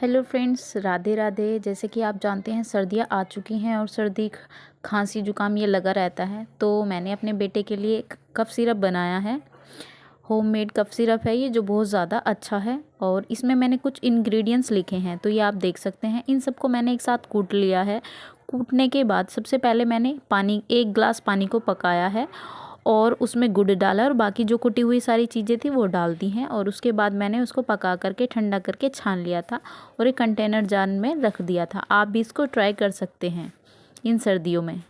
Hello friends, Radhe Radhe. जैसे कि आप जानते हैं सर्दियाँ आ चुकी हैं और सर्दी खांसी जुकाम ये लगा रहता है। तो मैंने अपने बेटे के लिए एक कफ़ सिरप बनाया है। होममेड कफ़ सिरप है ये, जो बहुत ज़्यादा अच्छा है। और इसमें मैंने कुछ इंग्रेडिएंट्स लिखे हैं, तो ये आप देख सकते हैं। इन सबको मैंने एक साथ कूट लिया है। कूटने के बाद सबसे पहले मैंने एक गिलास पानी को पकाया है और उसमें गुड़ डाला और बाकी जो कुटी हुई सारी चीज़ें थी वो डाल दी हैं। और उसके बाद मैंने उसको पका करके ठंडा करके छान लिया था और एक कंटेनर जार में रख दिया था। आप भी इसको ट्राई कर सकते हैं इन सर्दियों में।